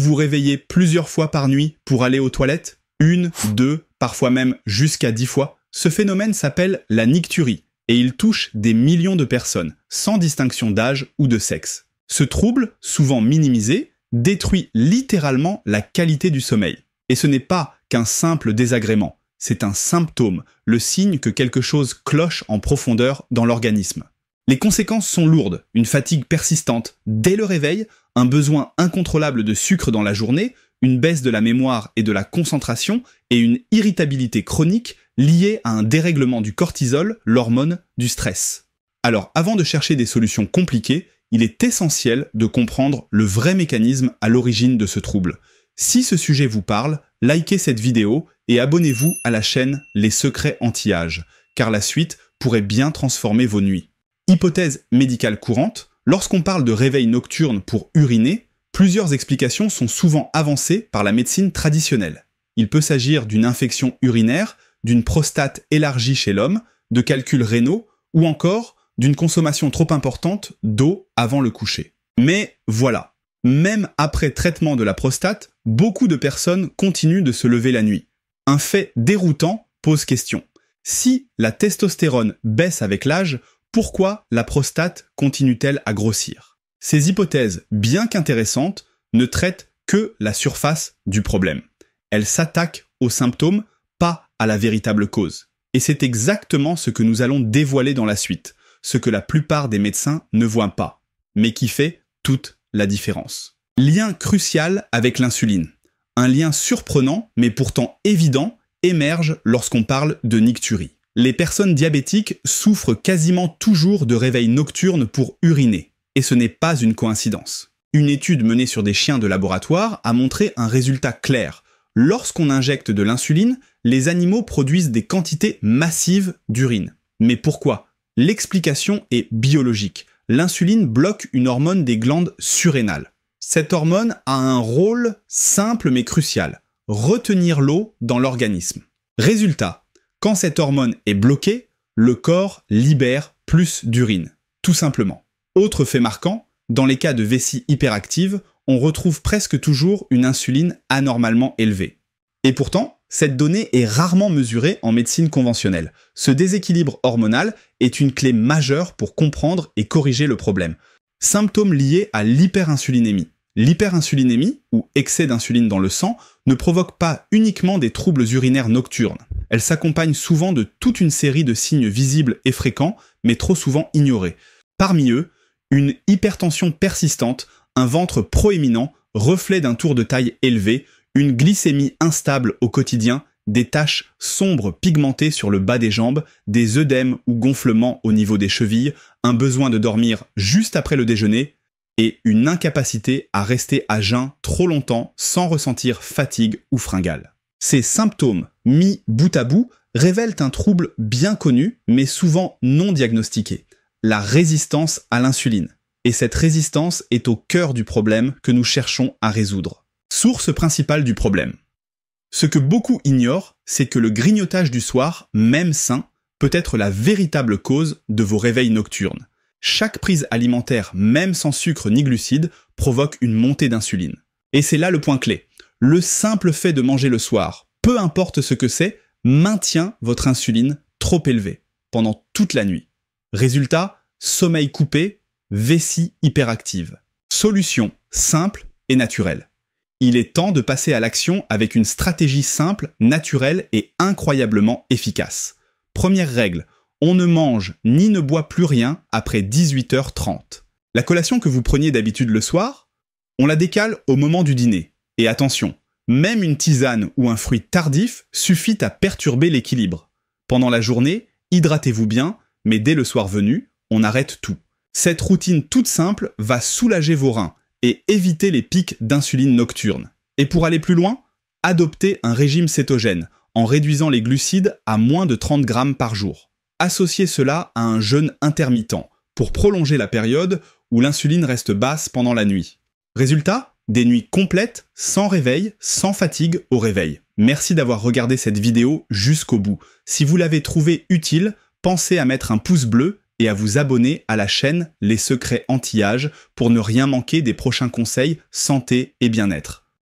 vous réveillez plusieurs fois par nuit pour aller aux toilettes, 1, 2, parfois même jusqu'à 10 fois, ce phénomène s'appelle la nicturie et il touche des millions de personnes, sans distinction d'âge ou de sexe. Ce trouble, souvent minimisé, détruit littéralement la qualité du sommeil. Et ce n'est pas qu'un simple désagrément, c'est un symptôme, le signe que quelque chose cloche en profondeur dans l'organisme. Les conséquences sont lourdes, une fatigue persistante dès le réveil, un besoin incontrôlable de sucre dans la journée, une baisse de la mémoire et de la concentration et une irritabilité chronique liée à un dérèglement du cortisol, l'hormone du stress. Alors avant de chercher des solutions compliquées, il est essentiel de comprendre le vrai mécanisme à l'origine de ce trouble. Si ce sujet vous parle, likez cette vidéo et abonnez-vous à la chaîne Les Secrets Anti-Âge, car la suite pourrait bien transformer vos nuits. Hypothèse médicale courante, lorsqu'on parle de réveil nocturne pour uriner, plusieurs explications sont souvent avancées par la médecine traditionnelle. Il peut s'agir d'une infection urinaire, d'une prostate élargie chez l'homme, de calculs rénaux ou encore d'une consommation trop importante d'eau avant le coucher. Mais voilà, même après traitement de la prostate, beaucoup de personnes continuent de se lever la nuit. Un fait déroutant pose question. Si la testostérone baisse avec l'âge, pourquoi la prostate continue-t-elle à grossir? Ces hypothèses, bien qu'intéressantes, ne traitent que la surface du problème. Elles s'attaquent aux symptômes, pas à la véritable cause. Et c'est exactement ce que nous allons dévoiler dans la suite, ce que la plupart des médecins ne voient pas, mais qui fait toute la différence. Lien crucial avec l'insuline. Un lien surprenant, mais pourtant évident, émerge lorsqu'on parle de nicturie. Les personnes diabétiques souffrent quasiment toujours de réveils nocturnes pour uriner, et ce n'est pas une coïncidence. Une étude menée sur des chiens de laboratoire a montré un résultat clair. Lorsqu'on injecte de l'insuline, les animaux produisent des quantités massives d'urine. Mais pourquoi? L'explication est biologique. L'insuline bloque une hormone des glandes surrénales. Cette hormone a un rôle simple mais crucial, retenir l'eau dans l'organisme. Résultat, quand cette hormone est bloquée, le corps libère plus d'urine, tout simplement. Autre fait marquant, dans les cas de vessie hyperactive, on retrouve presque toujours une insuline anormalement élevée. Et pourtant, cette donnée est rarement mesurée en médecine conventionnelle. Ce déséquilibre hormonal est une clé majeure pour comprendre et corriger le problème. Symptômes liés à l'hyperinsulinémie. L'hyperinsulinémie, ou excès d'insuline dans le sang, ne provoque pas uniquement des troubles urinaires nocturnes. Elle s'accompagne souvent de toute une série de signes visibles et fréquents, mais trop souvent ignorés. Parmi eux, une hypertension persistante, un ventre proéminent, reflet d'un tour de taille élevé, une glycémie instable au quotidien, des taches sombres pigmentées sur le bas des jambes, des œdèmes ou gonflements au niveau des chevilles, un besoin de dormir juste après le déjeuner et une incapacité à rester à jeun trop longtemps sans ressentir fatigue ou fringale. Ces symptômes, mis bout à bout, révèlent un trouble bien connu mais souvent non diagnostiqué, la résistance à l'insuline. Et cette résistance est au cœur du problème que nous cherchons à résoudre. Source principale du problème. Ce que beaucoup ignorent, c'est que le grignotage du soir, même sain, peut être la véritable cause de vos réveils nocturnes. Chaque prise alimentaire, même sans sucre ni glucides, provoque une montée d'insuline. Et c'est là le point clé. Le simple fait de manger le soir, peu importe ce que c'est, maintient votre insuline trop élevée pendant toute la nuit. Résultat, sommeil coupé, vessie hyperactive. Solution simple et naturelle. Il est temps de passer à l'action avec une stratégie simple, naturelle et incroyablement efficace. Première règle, on ne mange ni ne boit plus rien après 18h30. La collation que vous preniez d'habitude le soir, on la décale au moment du dîner. Et attention, même une tisane ou un fruit tardif suffit à perturber l'équilibre. Pendant la journée, hydratez-vous bien, mais dès le soir venu, on arrête tout. Cette routine toute simple va soulager vos reins et éviter les pics d'insuline nocturne. Et pour aller plus loin, adoptez un régime cétogène en réduisant les glucides à moins de 30 grammes par jour. Associez cela à un jeûne intermittent pour prolonger la période où l'insuline reste basse pendant la nuit. Résultat, des nuits complètes, sans réveil, sans fatigue au réveil. Merci d'avoir regardé cette vidéo jusqu'au bout. Si vous l'avez trouvée utile, pensez à mettre un pouce bleu et à vous abonner à la chaîne Les Secrets Anti-Âge pour ne rien manquer des prochains conseils santé et bien-être.